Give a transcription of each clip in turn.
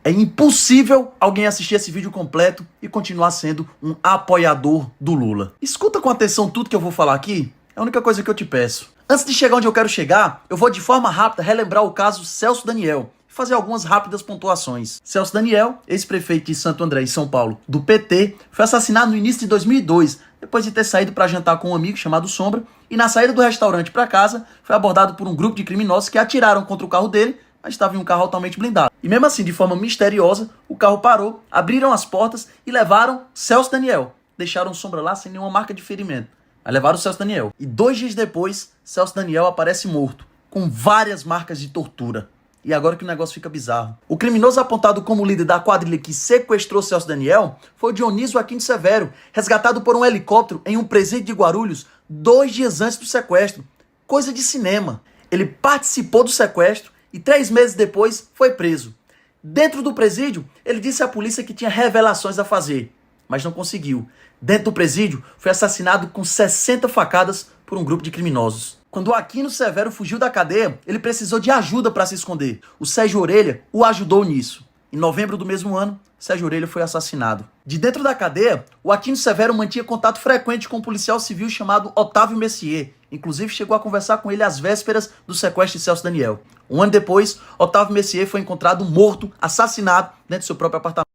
É impossível alguém assistir esse vídeo completo e continuar sendo um apoiador do Lula. Escuta com atenção tudo que eu vou falar aqui, é a única coisa que eu te peço. Antes de chegar onde eu quero chegar, eu vou de forma rápida relembrar o caso Celso Daniel e fazer algumas rápidas pontuações. Celso Daniel, ex-prefeito de Santo André, em São Paulo, do PT, foi assassinado no início de 2002, depois de ter saído para jantar com um amigo chamado Sombra, e na saída do restaurante para casa, foi abordado por um grupo de criminosos que atiraram contra o carro dele, mas estava em um carro altamente blindado. E mesmo assim, de forma misteriosa, o carro parou, abriram as portas e levaram Celso Daniel. Deixaram Sombra lá sem nenhuma marca de ferimento. Mas levaram o Celso Daniel. E 2 dias depois, Celso Daniel aparece morto, com várias marcas de tortura. E agora que o negócio fica bizarro. O criminoso apontado como líder da quadrilha que sequestrou Celso Daniel foi o Dionísio Aquino Severo, resgatado por um helicóptero em um presídio de Guarulhos 2 dias antes do sequestro. Coisa de cinema. Ele participou do sequestro e 3 meses depois foi preso. Dentro do presídio, ele disse à polícia que tinha revelações a fazer, mas não conseguiu. Dentro do presídio, foi assassinado com 60 facadas por um grupo de criminosos. Quando o Aquino Severo fugiu da cadeia, ele precisou de ajuda para se esconder. O Sérgio Orelha o ajudou nisso. Em novembro do mesmo ano, Sérgio Orelha foi assassinado. De dentro da cadeia, o Aquino Severo mantinha contato frequente com um policial civil chamado Otávio Messier. Inclusive, chegou a conversar com ele às vésperas do sequestro de Celso Daniel. Um ano depois, Otávio Messier foi encontrado morto, assassinado, dentro do seu próprio apartamento.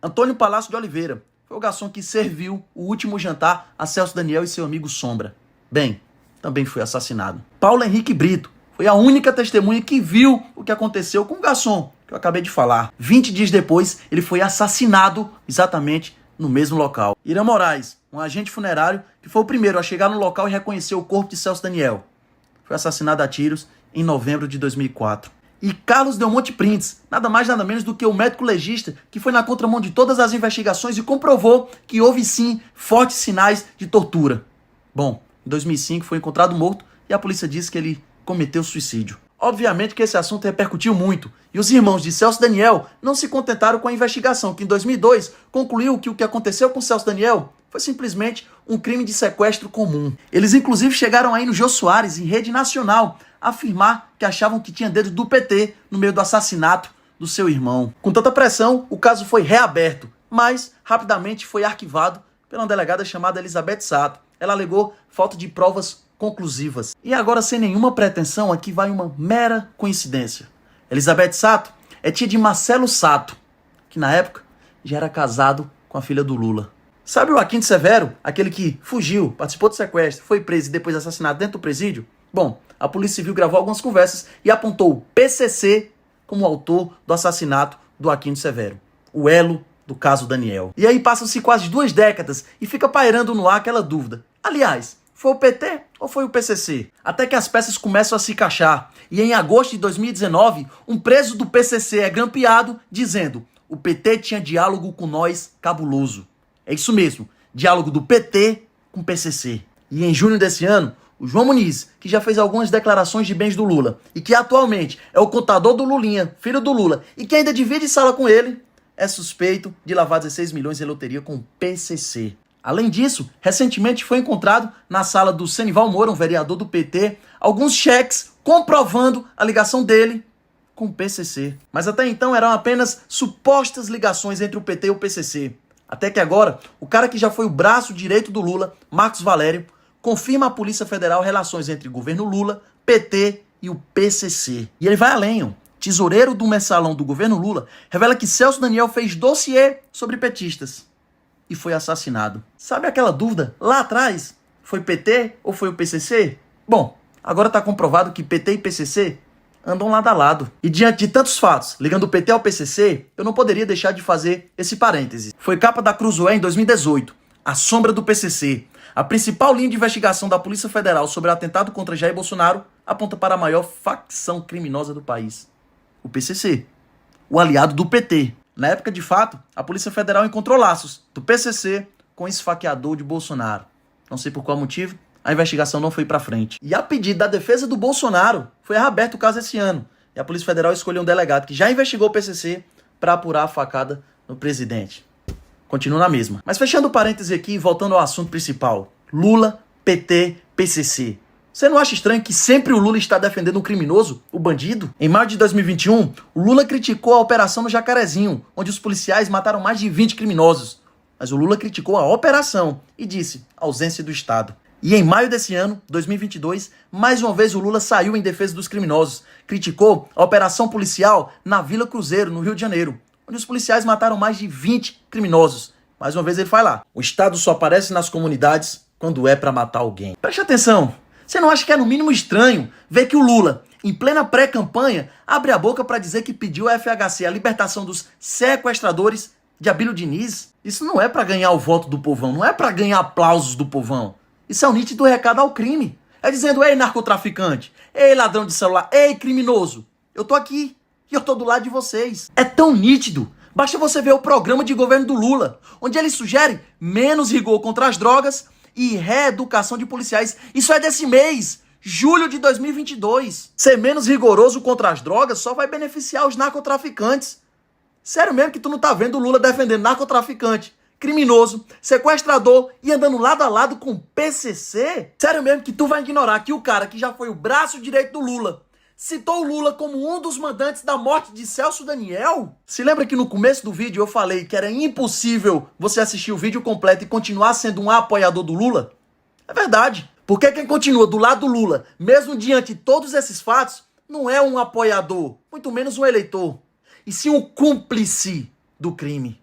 Antônio Palácio de Oliveira foi o garçom que serviu o último jantar a Celso Daniel e seu amigo Sombra. Bem, também foi assassinado. Paulo Henrique Brito foi a única testemunha que viu o que aconteceu com o garçom, que eu acabei de falar. 20 dias depois, ele foi assassinado exatamente no mesmo local. Irã Moraes, um agente funerário que foi o primeiro a chegar no local e reconhecer o corpo de Celso Daniel, foi assassinado a tiros em novembro de 2004. E Carlos Delmonte Printes, nada mais nada menos do que o médico legista que foi na contramão de todas as investigações e comprovou que houve sim fortes sinais de tortura. Bom, em 2005 foi encontrado morto e a polícia disse que ele cometeu suicídio. Obviamente que esse assunto repercutiu muito, e os irmãos de Celso Daniel não se contentaram com a investigação, que em 2002 concluiu que o que aconteceu com Celso Daniel foi simplesmente um crime de sequestro comum. Eles inclusive chegaram aí no Jô Soares, em rede nacional, afirmar que achavam que tinha dedo do PT no meio do assassinato do seu irmão. Com tanta pressão, o caso foi reaberto, mas rapidamente foi arquivado pela delegada chamada Elizabeth Sato. Ela alegou falta de provas conclusivas. E agora, sem nenhuma pretensão, aqui vai uma mera coincidência. Elizabeth Sato é tia de Marcelo Sato, que na época já era casado com a filha do Lula. Sabe o Aquino Severo, aquele que fugiu, participou do sequestro, foi preso e depois assassinado dentro do presídio? Bom, a Polícia Civil gravou algumas conversas e apontou o PCC como autor do assassinato do Aquino Severo, o elo do caso Daniel. E aí passam-se quase 2 décadas e fica pairando no ar aquela dúvida. Aliás, foi o PT ou foi o PCC? Até que as peças começam a se encaixar. E em agosto de 2019, um preso do PCC é grampeado dizendo: o PT tinha diálogo com nós cabuloso. É isso mesmo, diálogo do PT com o PCC. E em junho desse ano, o João Muniz, que já fez algumas declarações de bens do Lula e que atualmente é o contador do Lulinha, filho do Lula, e que ainda divide sala com ele, é suspeito de lavar 16 milhões em loteria com o PCC. Além disso, recentemente foi encontrado na sala do Senival Moura, um vereador do PT, alguns cheques comprovando a ligação dele com o PCC. Mas até então eram apenas supostas ligações entre o PT e o PCC. Até que agora, o cara que já foi o braço direito do Lula, Marcos Valério, confirma à Polícia Federal relações entre o governo Lula, PT e o PCC. E ele vai além, ó. Tesoureiro do mensalão do governo Lula revela que Celso Daniel fez dossiê sobre petistas e foi assassinado. Sabe aquela dúvida lá atrás? Foi PT ou foi o PCC? Bom, agora está comprovado que PT e PCC andam lado a lado. E diante de tantos fatos, ligando o PT ao PCC, eu não poderia deixar de fazer esse parêntese. Foi capa da Cruzoé em 2018, A Sombra do PCC. A principal linha de investigação da Polícia Federal sobre o atentado contra Jair Bolsonaro aponta para a maior facção criminosa do país, o PCC, o aliado do PT. Na época, de fato, a Polícia Federal encontrou laços do PCC com o esfaqueador de Bolsonaro. Não sei por qual motivo, a investigação não foi para frente. E a pedido da defesa do Bolsonaro, foi reaberto o caso esse ano. E a Polícia Federal escolheu um delegado que já investigou o PCC para apurar a facada no presidente. Continua na mesma. Mas fechando o parêntese aqui e voltando ao assunto principal. Lula, PT, PCC. Você não acha estranho que sempre o Lula está defendendo o criminoso, o bandido? Em maio de 2021, o Lula criticou a operação no Jacarezinho, onde os policiais mataram mais de 20 criminosos. Mas o Lula criticou a operação e disse ausência do Estado. E em maio desse ano, 2022, mais uma vez o Lula saiu em defesa dos criminosos. Criticou a operação policial na Vila Cruzeiro, no Rio de Janeiro, onde os policiais mataram mais de 20 criminosos. Mais uma vez ele vai lá. O Estado só aparece nas comunidades quando é pra matar alguém. Preste atenção. Você não acha que é no mínimo estranho ver que o Lula, em plena pré-campanha, abre a boca pra dizer que pediu à FHC a libertação dos sequestradores de Abílio Diniz? Isso não é pra ganhar o voto do povão, não é pra ganhar aplausos do povão. Isso é um nítido recado ao crime. É dizendo, ei narcotraficante, ei ladrão de celular, ei criminoso, eu tô aqui e eu tô do lado de vocês. É tão nítido. Basta você ver o programa de governo do Lula, onde ele sugere menos rigor contra as drogas e reeducação de policiais. Isso é desse mês, julho de 2022. Ser menos rigoroso contra as drogas só vai beneficiar os narcotraficantes. Sério mesmo que tu não tá vendo o Lula defendendo narcotraficante, criminoso, sequestrador e andando lado a lado com o PCC? Sério mesmo que tu vai ignorar que o cara que já foi o braço direito do Lula citou o Lula como um dos mandantes da morte de Celso Daniel? Se lembra que no começo do vídeo eu falei que era impossível você assistir o vídeo completo e continuar sendo um apoiador do Lula? É verdade. Porque quem continua do lado do Lula, mesmo diante de todos esses fatos, não é um apoiador, muito menos um eleitor, e sim um cúmplice do crime.